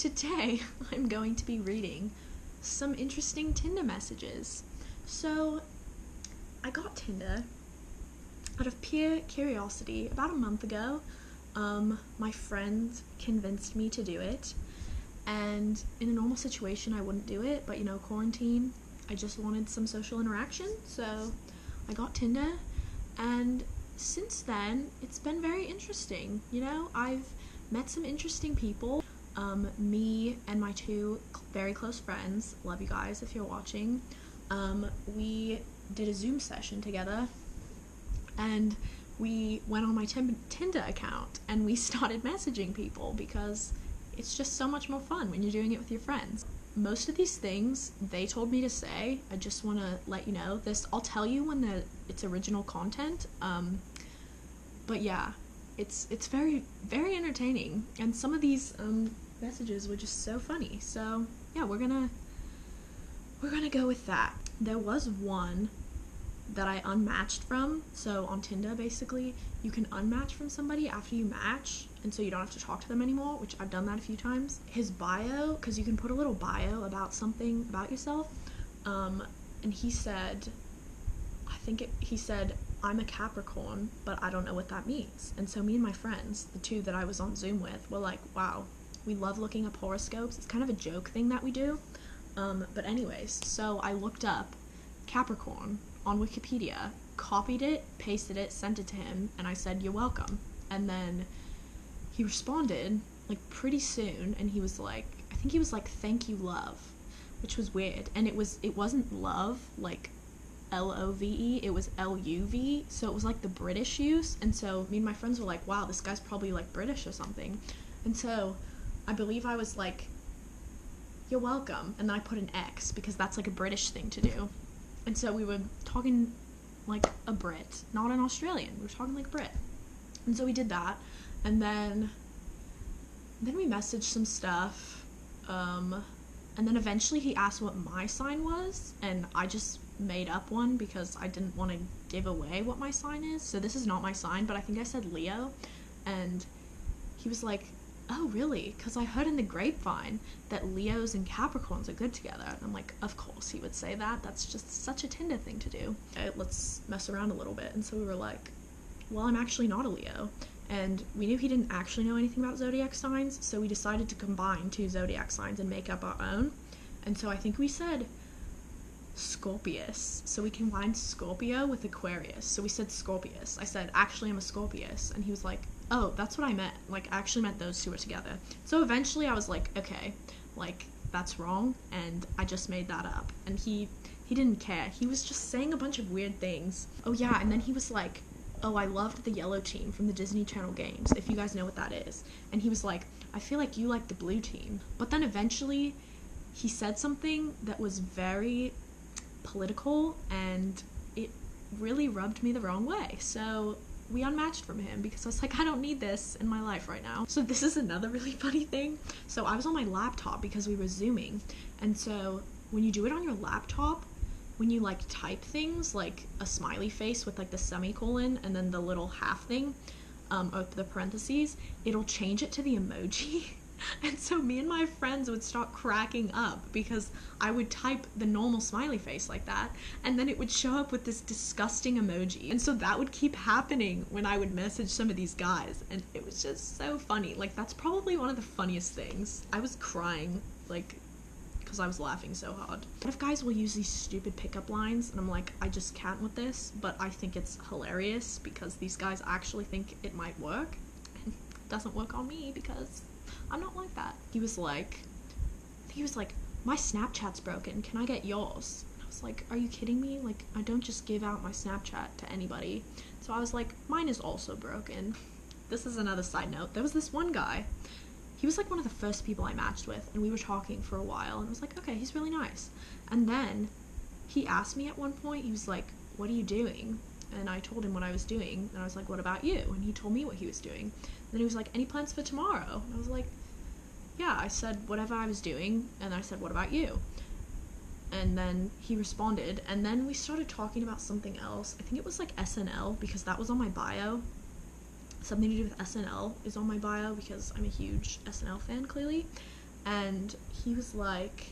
Today I'm going to be reading some interesting Tinder messages. So, I got Tinder out of pure curiosity about a month ago. My friend convinced me to do it, and in a normal situation I wouldn't do it, but quarantine, I just wanted some social interaction, so I got Tinder, and since then it's been very interesting. I've met some interesting people. Me and my two very close friends, love you guys if you're watching, we did a Zoom session together, and we went on my Tinder account and we started messaging people because it's just so much more fun when you're doing it with your friends. Most of these things they told me to say. I just want to let you know this. I'll tell you when it's original content, but yeah, it's very, very entertaining, and some of these messages were just so funny. So yeah, we're gonna go with that. There was one that I unmatched from. So on Tinder, basically, you can unmatch from somebody after you match, and so you don't have to talk to them anymore, which I've done that a few times. His bio, because you can put a little bio about something about yourself, and he said, he said, I'm a Capricorn, but I don't know what that means. And so me and my friends, the two that I was on Zoom with, were like, wow, we love looking up horoscopes. It's kind of a joke thing that we do. But anyways, so I looked up Capricorn on Wikipedia, copied it, pasted it, sent it to him, and I said, you're welcome. And then he responded, like, pretty soon, and he was like, I think he was like, thank you, love, which was weird. And it wasn't love, like, Love, it was LUV, so it was like the British use. And so me and my friends were like, wow, this guy's probably like British or something. And so I believe I was like, you're welcome, and then I put an X because that's like a British thing to do. And so we were talking like a Brit, not an Australian. We were talking like a Brit. And so we did that, and then we messaged some stuff, and then eventually he asked what my sign was, and I just made up one because I didn't want to give away what my sign is. So this is not my sign, but I think I said Leo, and he was like, oh really, because I heard in the grapevine that Leos and Capricorns are good together. And I'm like, of course he would say that, that's just such a Tinder thing to do. Okay, let's mess around a little bit. And so we were like, well, I'm actually not a Leo, and we knew he didn't actually know anything about zodiac signs, so we decided to combine two zodiac signs and make up our own. And so I think we said Scorpius, so we combined Scorpio with Aquarius, so we said Scorpius. I said, actually I'm a Scorpius, and he was like, oh, that's what I meant, like I actually meant those two were together. So eventually I was like, okay, like that's wrong, and I just made that up. And he didn't care, he was just saying a bunch of weird things. Oh yeah, and then he was like, oh, I loved the yellow team from the Disney Channel games, if you guys know what that is. And he was like, I feel like you like the blue team. But then eventually he said something that was very political, and it really rubbed me the wrong way. So we unmatched from him because I was like, I don't need this in my life right now. So this is another really funny thing. So I was on my laptop because we were Zooming, and so when you do it on your laptop, when you like type things like a smiley face with like the semicolon and then the little half thing, or the parentheses, it'll change it to the emoji. And so me and my friends would start cracking up because I would type the normal smiley face like that, and then it would show up with this disgusting emoji. And so that would keep happening when I would message some of these guys, and it was just so funny. Like, that's probably one of the funniest things. I was crying, like, because I was laughing so hard. A lot of guys will use these stupid pickup lines, and I'm like, I just can't with this, but I think it's hilarious because these guys actually think it might work, and it doesn't work on me because I'm not like that. He was like, my Snapchat's broken, can I get yours? And I was like, are you kidding me? Like, I don't just give out my Snapchat to anybody. So I was like, mine is also broken. This is another side note. There was this one guy, he was like one of the first people I matched with, and we were talking for a while, and I was like, okay, he's really nice. And then he asked me at one point, he was like, what are you doing? And I told him what I was doing, and I was like, what about you? And he told me what he was doing. And then he was like, any plans for tomorrow? And I was like, yeah. I said whatever I was doing, and I said, what about you? And then he responded, and then we started talking about something else. I think it was like SNL, because that was on my bio. Something to do with SNL is on my bio because I'm a huge SNL fan, clearly. And he was like,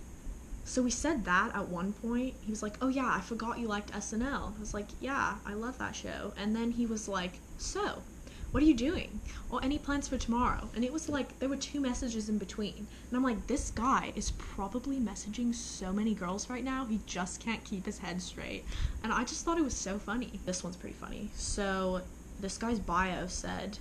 so we said that at one point. He was like, oh yeah, I forgot you liked SNL. I was like, yeah, I love that show. And then he was like, so, what are you doing? Or any plans for tomorrow? And it was like, there were 2 messages in between. And I'm like, this guy is probably messaging so many girls right now, he just can't keep his head straight. And I just thought it was so funny. This one's pretty funny. So, this guy's bio said,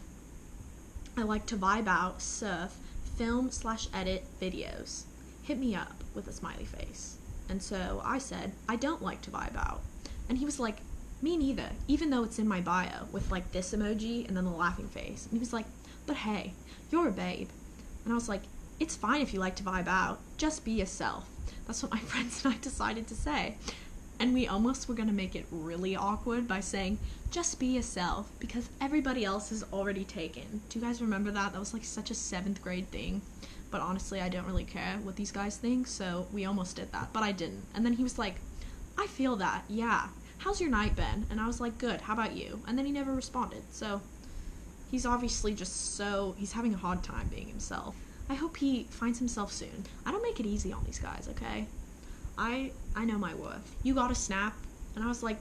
I like to vibe out, surf, film/edit videos. Hit me up, with a smiley face. And so I said, I don't like to vibe out. And he was like, me neither, even though it's in my bio, with like this emoji and then the laughing face. And he was like, but hey, you're a babe. And I was like, it's fine if you like to vibe out, just be yourself. That's what my friends and I decided to say. And we almost were gonna make it really awkward by saying, just be yourself, because everybody else is already taken. Do you guys remember that? That was like such a 7th grade thing. But honestly, I don't really care what these guys think, so we almost did that, but I didn't. And then he was like, I feel that, yeah. How's your night been? And I was like, good, how about you? And then he never responded, so he's obviously just he's having a hard time being himself. I hope he finds himself soon. I don't make it easy on these guys, okay? I know my worth. You got a snap? And I was like,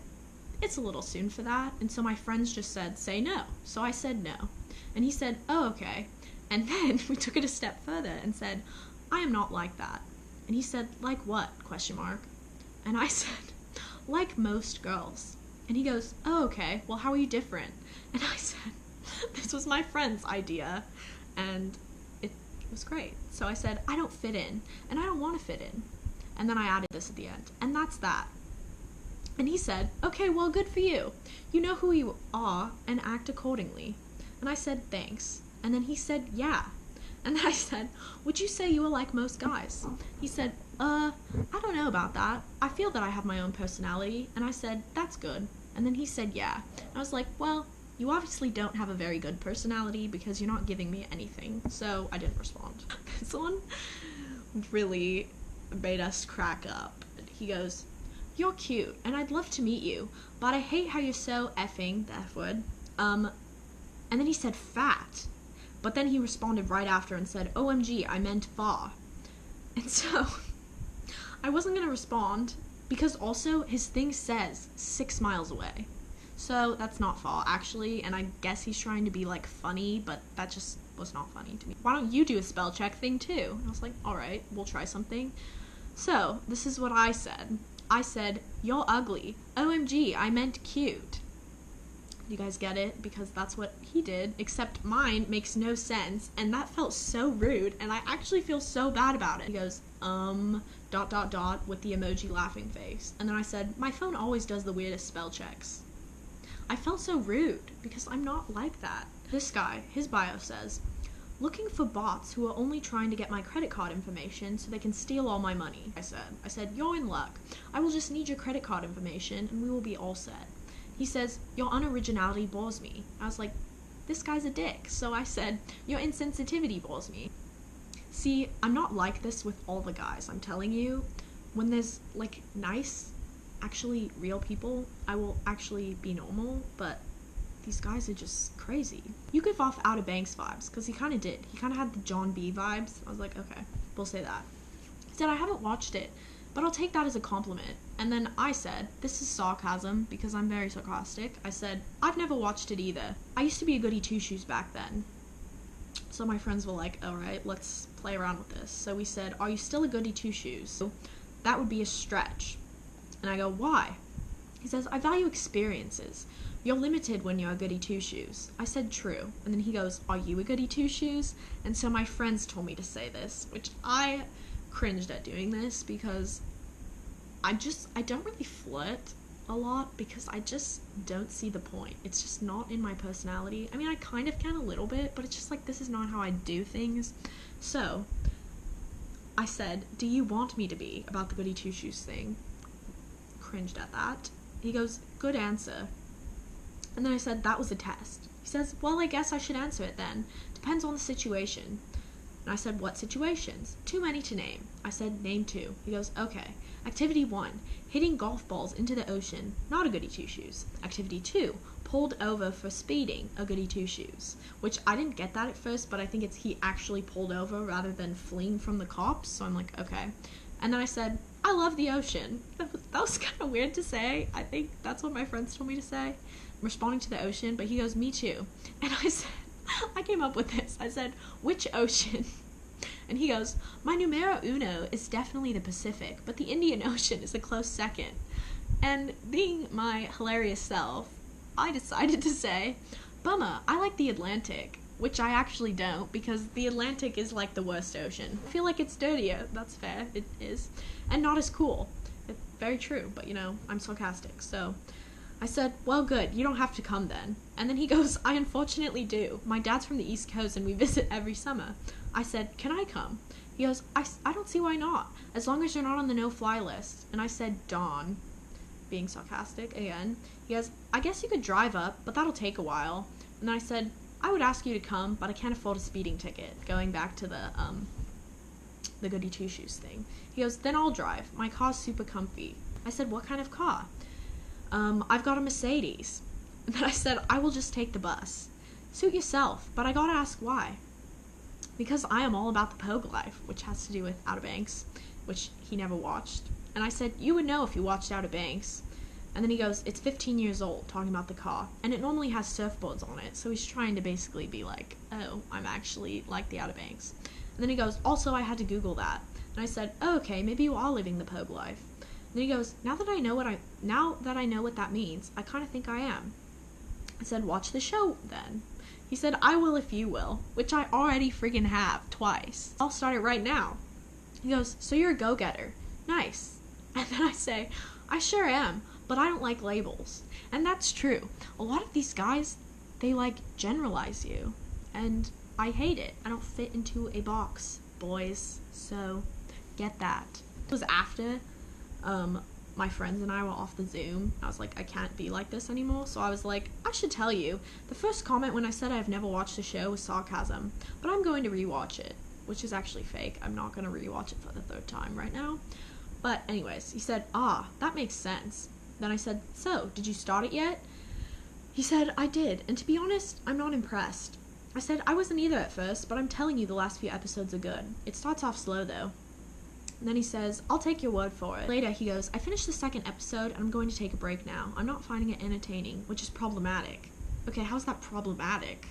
it's a little soon for that. And so my friends just said, say no. So I said no. And he said, oh, okay. And then we took it a step further and said, I am not like that. And he said, like what? ? And I said, like most girls. And he goes, oh, okay, well, how are you different? And I said, this was my friend's idea, and it was great. So I said, I don't fit in, and I don't want to fit in. And then I added this at the end, and that's that. And he said, okay, well, good for you. You know who you are, and act accordingly. And I said, thanks. And then he said, yeah. And then I said, would you say you were like most guys? He said, I don't know about that. I feel that I have my own personality. And I said, that's good. And then he said, yeah. And I was like, well, you obviously don't have a very good personality because you're not giving me anything. So I didn't respond. This one really made us crack up. He goes, you're cute, and I'd love to meet you, but I hate how you're so effing, the F word, and then he said fat. But then he responded right after and said, OMG, I meant far. And so, I wasn't going to respond, because also his thing says 6 miles away. So, that's not far, actually, and I guess he's trying to be, like, funny, but that just was not funny to me. Why don't you do a spell check thing, too? And I was like, alright, we'll try something. So, this is what I said. I said, you're ugly. OMG, I meant cute. You guys get it? Because that's what he did, except mine makes no sense, and that felt so rude, and I actually feel so bad about it. He goes, with the emoji laughing face. And then I said, my phone always does the weirdest spell checks. I felt so rude, because I'm not like that. This guy, his bio says, looking for bots who are only trying to get my credit card information so they can steal all my money. I said, you're in luck. I will just need your credit card information, and we will be all set. He says, your unoriginality bores me. I was like, this guy's a dick. So I said, your insensitivity bores me. See, I'm not like this with all the guys, I'm telling you. When there's, like, nice, actually real people, I will actually be normal, but these guys are just crazy. You give off Outer Banks vibes, because he kind of did. He kind of had the John B vibes. I was like, okay, we'll say that. He said, I haven't watched it, but I'll take that as a compliment. And then I said, this is sarcasm, because I'm very sarcastic. I said, I've never watched it either. I used to be a goody two-shoes back then. So my friends were like, alright, let's play around with this. So we said, are you still a goody two-shoes? So that would be a stretch. And I go, why? He says, I value experiences. You're limited when you're a goody two-shoes. I said, true. And then he goes, are you a goody two-shoes? And so my friends told me to say this, which I cringed at doing this because I don't really flirt a lot because I just don't see the point. It's just not in my personality. I mean, I kind of can a little bit, but it's just like, this is not how I do things. So I said, do you want me to be about the goody two-shoes thing? Cringed at that. He goes, good answer. And then I said, that was a test. He says, well, I guess I should answer it then. Depends on the situation. And I said, what situations? Too many to name. I said, name 2. He goes, okay. Activity 1, hitting golf balls into the ocean. Not a goody two-shoes. Activity 2, pulled over for speeding a goody two-shoes, which I didn't get that at first, but I think it's he actually pulled over rather than fleeing from the cops, so I'm like, okay. And then I said, I love the ocean. That was kind of weird to say. I think that's what my friends told me to say. I'm responding to the ocean, but he goes, me too. And I said, I came up with this. I said, which ocean? And he goes, my numero uno is definitely the Pacific, but the Indian Ocean is a close second. And being my hilarious self, I decided to say, bummer, I like the Atlantic, which I actually don't, because the Atlantic is like the worst ocean. I feel like it's dirtier, that's fair, it is, and not as cool. It's very true, but I'm sarcastic, so I said, well, good, you don't have to come then. And then he goes, I unfortunately do. My dad's from the East Coast and we visit every summer. I said, can I come? He goes, I don't see why not, as long as you're not on the no-fly list. And I said, darn, being sarcastic again. He goes, I guess you could drive up, but that'll take a while. And then I said, I would ask you to come, but I can't afford a speeding ticket. Going back to the goody two-shoes thing. He goes, then I'll drive. My car's super comfy. I said, what kind of car? I've got a Mercedes. And then I said, I will just take the bus. Suit yourself, but I gotta ask why. Because I am all about the Pogue life, which has to do with Outer Banks, which he never watched. And I said, you would know if you watched Outer Banks. And then he goes, it's 15 years old, talking about the car. And it normally has surfboards on it, so he's trying to basically be like, oh, I'm actually like the Outer Banks. And then he goes, also, I had to Google that. And I said, oh, okay, maybe you are living the Pogue life. And then he goes, now that I know what that means, I kind of think I am. I said, watch the show, then. He said, I will if you will, which I already friggin' have twice. I'll start it right now. He goes, so you're a go-getter. Nice. And then I say, I sure am, but I don't like labels. And that's true. A lot of these guys, they generalize you. And I hate it. I don't fit into a box, boys. So, get that. It was after my friends and I were off the Zoom. I was like, I can't be like this anymore. So I was like, I should tell you. The first comment when I said I've never watched the show was sarcasm. But I'm going to rewatch it, which is actually fake. I'm not going to rewatch it for the third time right now. But anyways, he said, that makes sense. Then I said, so, did you start it yet? He said, I did. And to be honest, I'm not impressed. I said, I wasn't either at first, but I'm telling you the last few episodes are good. It starts off slow though. And then he says, I'll take your word for it. Later, he goes, I finished the second episode and I'm going to take a break now. I'm not finding it entertaining, which is problematic. Okay, how's that problematic?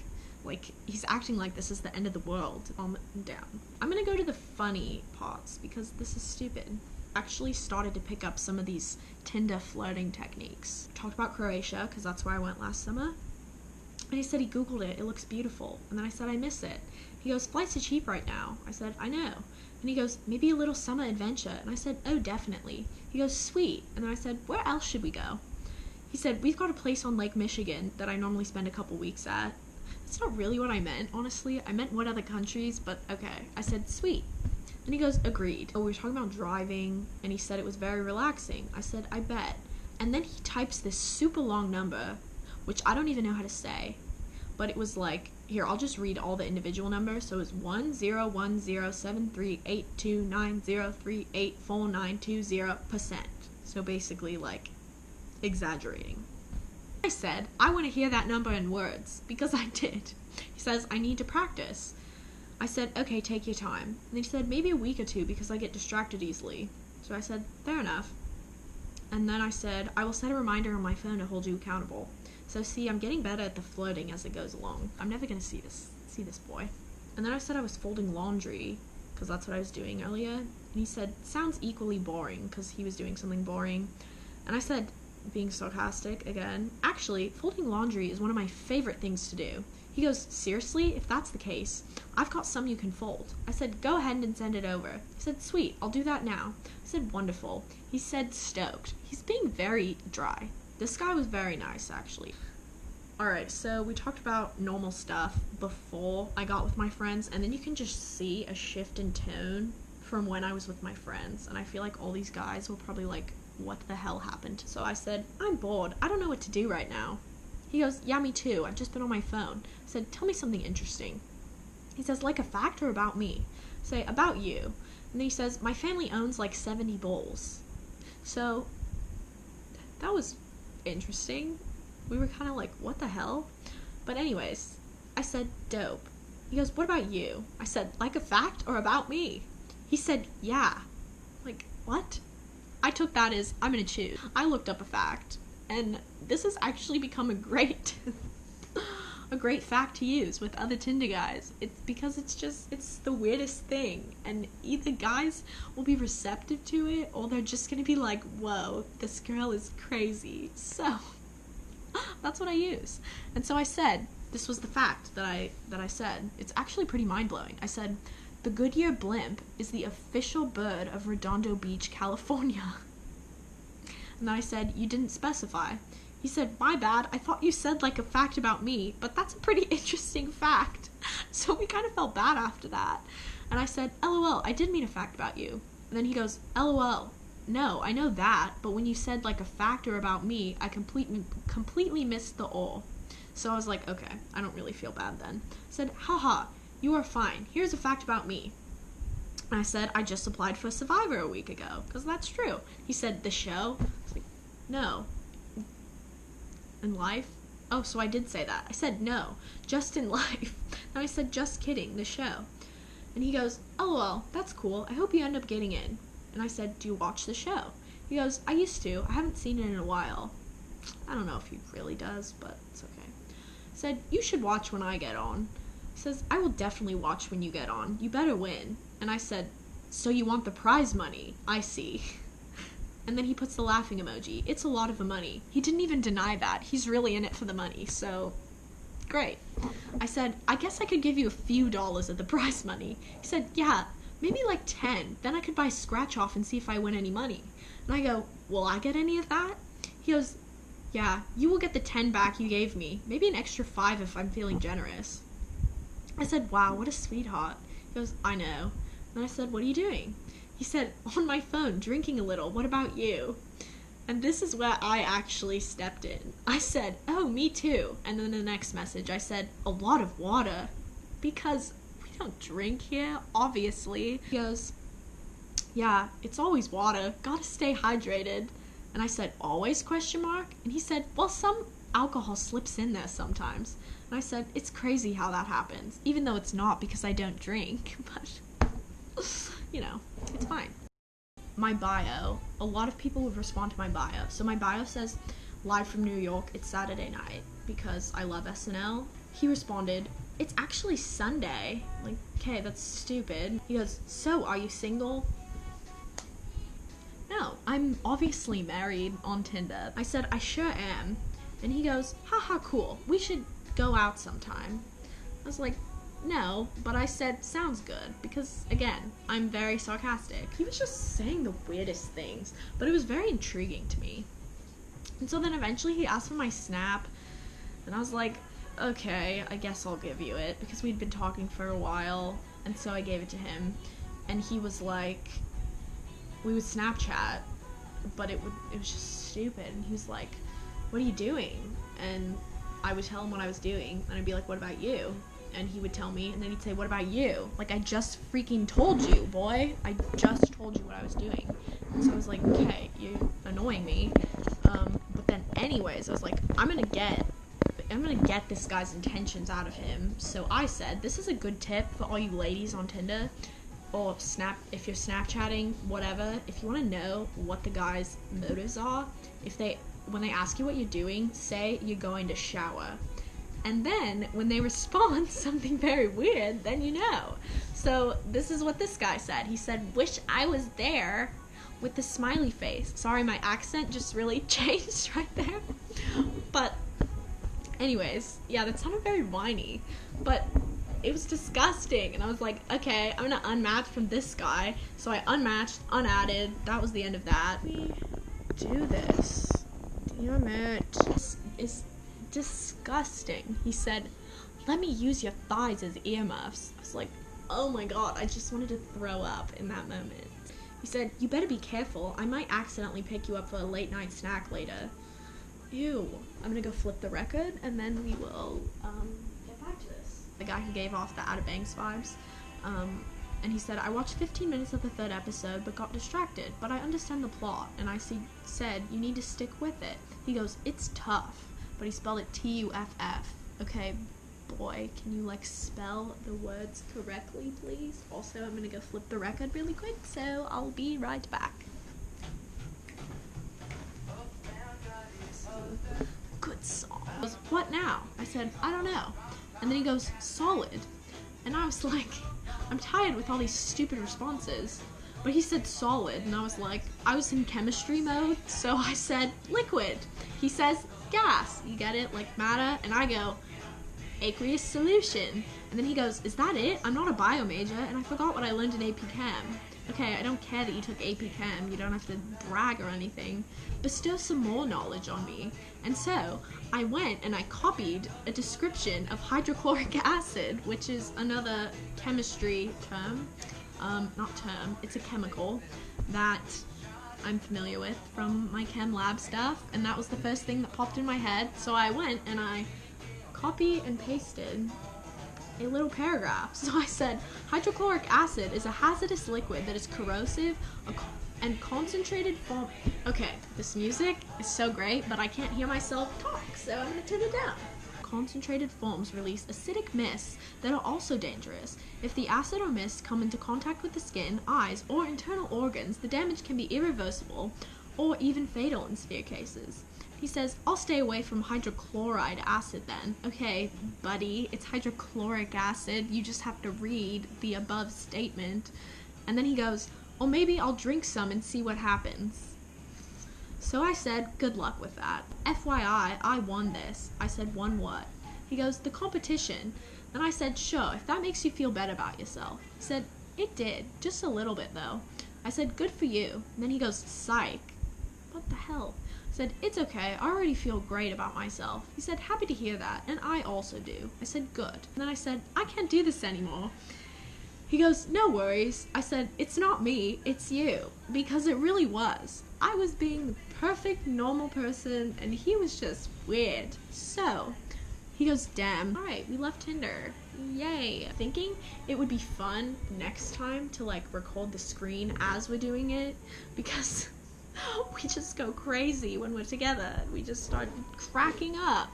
He's acting like this is the end of the world. Calm down. I'm gonna go to the funny parts because this is stupid. Actually started to pick up some of these Tinder flirting techniques. Talked about Croatia, because that's where I went last summer. And he said he Googled it. It looks beautiful. And then I said, I miss it. He goes, flights are cheap right now. I said, I know. And he goes, maybe a little summer adventure. And I said, oh, definitely. He goes, sweet. And then I said, where else should we go? He said, we've got a place on Lake Michigan that I normally spend a couple weeks at. That's not really what I meant, honestly. I meant what other countries, but okay. I said, sweet. And he goes, agreed. Oh, we were talking about driving, and he said it was very relaxing. I said, I bet. And then he types this super long number, which I don't even know how to say. But it was like, here, I'll just read all the individual numbers. So it's 1010738290384920%. So basically, exaggerating. I said, I want to hear that number in words, because I did. He says, I need to practice. I said, okay, take your time. And he said, maybe a week or two, because I get distracted easily. So I said, fair enough. And then I said, I will set a reminder on my phone to hold you accountable. So see, I'm getting better at the flirting as it goes along. I'm never going to see this boy. And then I said I was folding laundry, because that's what I was doing earlier. And he said, sounds equally boring, because he was doing something boring. And I said, being sarcastic again, actually, folding laundry is one of my favorite things to do. He goes, seriously? If that's the case, I've got some you can fold. I said, go ahead and send it over. He said, sweet, I'll do that now. I said, wonderful. He said, stoked. He's being very dry. This guy was very nice, actually. Alright, so we talked about normal stuff before I got with my friends, and then you can just see a shift in tone from when I was with my friends, and I feel like all these guys were probably like, what the hell happened? So I said, I'm bored. I don't know what to do right now. He goes, yeah, me too. I've just been on my phone. I said, tell me something interesting. He says, like a fact or about me? I say, about you. And then he says, my family owns 70 bulls. So that was interesting. We were kind of like, what the hell? But anyways, I said, dope. He goes, what about you? I said, like a fact or about me? He said, yeah. Like, what? I took that as, I'm gonna choose. I looked up a fact, and this has actually become a great fact to use with other Tinder guys. It's because it's the weirdest thing, and either guys will be receptive to it, or they're just gonna be like, whoa, this girl is crazy. So that's what I use. And so I said, this was the fact that I said. It's actually pretty mind-blowing. I said, the Goodyear blimp is the official bird of Redondo Beach, California. And then I said, you didn't specify. He said, my bad, I thought you said like a fact about me, but that's a pretty interesting fact. So we kind of felt bad after that. And I said, LOL, I did mean a fact about you. And then he goes, LOL, no, I know that, but when you said like a fact or about me, I completely missed the all. So I was like, okay, I don't really feel bad then. I said, haha, you are fine. Here's a fact about me. And I said, I just applied for Survivor a week ago, because that's true. He said, the show? I was like, no. In life? Oh, so I did say that. I said, no, just in life. And I said, just kidding, the show. And he goes, oh, well, that's cool. I hope you end up getting in. And I said, do you watch the show? He goes, I used to. I haven't seen it in a while. I don't know if he really does, but it's okay. I said, you should watch when I get on. He says, I will definitely watch when you get on. You better win. And I said, so you want the prize money? I see. And then he puts the laughing emoji. It's a lot of the money. He didn't even deny that. He's really in it for the money, so great. I said, I guess I could give you a few dollars of the prize money. He said, yeah, maybe like 10. Then I could buy scratch off and see if I win any money. And I go, will I get any of that? He goes, yeah, you will get the 10 back you gave me. Maybe an extra 5 if I'm feeling generous. I said, wow, what a sweetheart. He goes, I know. And I said, what are you doing? He said, on my phone, drinking a little. What about you? And this is where I actually stepped in. I said, oh, me too. And then the next message, I said, a lot of water. Because we don't drink here, obviously. He goes, yeah, it's always water. Gotta stay hydrated. And I said, always, question mark? And he said, well, some alcohol slips in there sometimes. And I said, it's crazy how that happens. Even though it's not because I don't drink. But, you know, it's fine. My bio, a lot of people would respond to my bio. So my bio says, live from New York, it's Saturday night, because I love SNL. He responded, it's actually Sunday. Like, okay, that's stupid. He goes, so, are you single? No, I'm obviously married on Tinder. I said, I sure am. And he goes, haha, cool, we should go out sometime. I was like, no, but I said, sounds good, because, again, I'm very sarcastic. He was just saying the weirdest things, but it was very intriguing to me. And so then eventually he asked for my Snap, and I was like, okay, I guess I'll give you it, because we'd been talking for a while, and so I gave it to him, and he was like, we would Snapchat, but it was just stupid, and he was like, what are you doing? And I would tell him what I was doing, and I'd be like, what about you? And he would tell me, and then he'd say, what about you? Like, I just freaking told you, boy. I just told you what I was doing. And so I was like, okay, you're annoying me. But then anyways, I was like, I'm gonna get this guy's intentions out of him. So I said, this is a good tip for all you ladies on Tinder, or if you're Snapchatting, whatever. If you want to know what the guy's motives are, when they ask you what you're doing, say you're going to shower. And then, when they respond something very weird, then you know. So, this is what this guy said. He said, wish I was there, with the smiley face. Sorry, my accent just really changed right there. But, anyways, yeah, that sounded very whiny. But, it was disgusting. And I was like, okay, I'm gonna unmatch from this guy. So I unmatched, unadded. That was the end of that. We do this. Damn it. It's disgusting. He said, let me use your thighs as earmuffs. I was like, oh my god, I just wanted to throw up in that moment. He said, you better be careful. I might accidentally pick you up for a late night snack later. Ew. I'm gonna go flip the record, and then we will get back to this. The guy who gave off the Outer Banks vibes, and he said, I watched 15 minutes of the 3rd episode but got distracted, but I understand the plot, and I said, you need to stick with it. He goes, it's tough. but he spelled it Tuff. Okay, boy, can you like spell the words correctly, please? Also, I'm gonna go flip the record really quick, so I'll be right back. Good song. He goes, what now? I said, I don't know. And then he goes, solid. And I was like, I'm tired with all these stupid responses. But he said solid, and I was like, I was in chemistry mode, so I said liquid. He says gas. You get it? Like matter. And I go, aqueous solution. And then he goes, is that it? I'm not a bio major, and I forgot what I learned in AP Chem. Okay, I don't care that you took AP Chem. You don't have to brag or anything. Bestow some more knowledge on me. And so, I went and I copied a description of hydrochloric acid, which is another chemistry term. It's a chemical that I'm familiar with from my chem lab stuff, and that was the first thing that popped in my head. So I went and I copy and pasted a little paragraph. So I said, hydrochloric acid is a hazardous liquid that is corrosive and concentrated form. Okay, this music is so great, but I can't hear myself talk, so I'm gonna turn it down. Concentrated forms release acidic mists that are also dangerous. If the acid or mist come into contact with the skin, eyes, or internal organs, the damage can be irreversible or even fatal in severe cases. He says, I'll stay away from hydrochloride acid then. Okay, buddy, it's hydrochloric acid. You just have to read the above statement. And then he goes, or maybe I'll drink some and see what happens. So I said, good luck with that. FYI, I won this. I said, won what? He goes, the competition. Then I said, sure, if that makes you feel better about yourself. He said, it did, just a little bit though. I said, good for you. And then he goes, psych. What the hell? I said, it's okay, I already feel great about myself. He said, happy to hear that, and I also do. I said, good. And then I said, I can't do this anymore. He goes, no worries. I said, it's not me, it's you. Because it really was. I was being the perfect normal person, and he was just weird. So, he goes, damn. Alright, we left Tinder. Yay. Thinking it would be fun next time to like record the screen as we're doing it, because we just go crazy when we're together. We just start cracking up.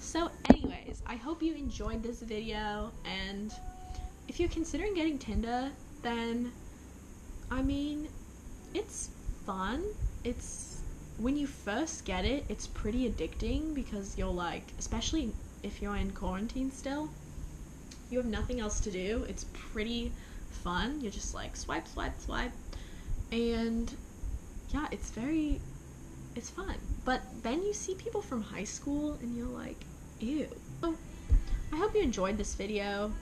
So anyways, I hope you enjoyed this video, and if you're considering getting Tinder, then, I mean, it's fun. It's, when you first get it, it's pretty addicting because you're like, especially if you're in quarantine still, you have nothing else to do. It's pretty fun. You're just like, swipe, swipe, swipe. And yeah, it's fun. But then you see people from high school and you're like, ew. So, I hope you enjoyed this video.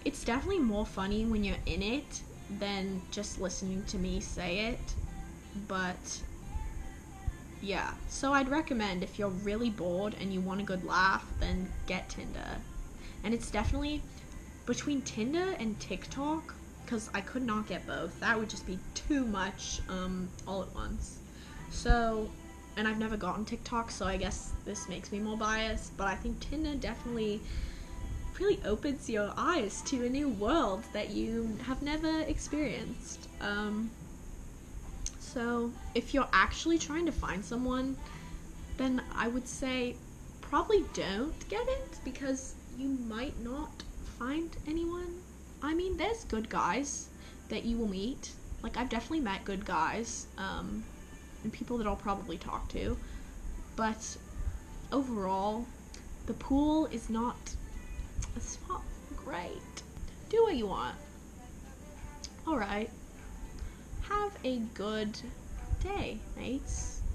It's definitely more funny when you're in it than just listening to me say it, but yeah. So I'd recommend, if you're really bored and you want a good laugh, then get Tinder. And it's definitely between Tinder and TikTok, because I could not get both. That would just be too much all at once. So, and I've never gotten TikTok, so I guess this makes me more biased, but I think Tinder definitely really opens your eyes to a new world that you have never experienced. So if you're actually trying to find someone, then I would say probably don't get it, because you might not find anyone. I mean, there's good guys that you will meet. Like, I've definitely met good guys, and people that I'll probably talk to, but overall, the pool is not, it's not great. Do what you want. Alright. Have a good day, mates.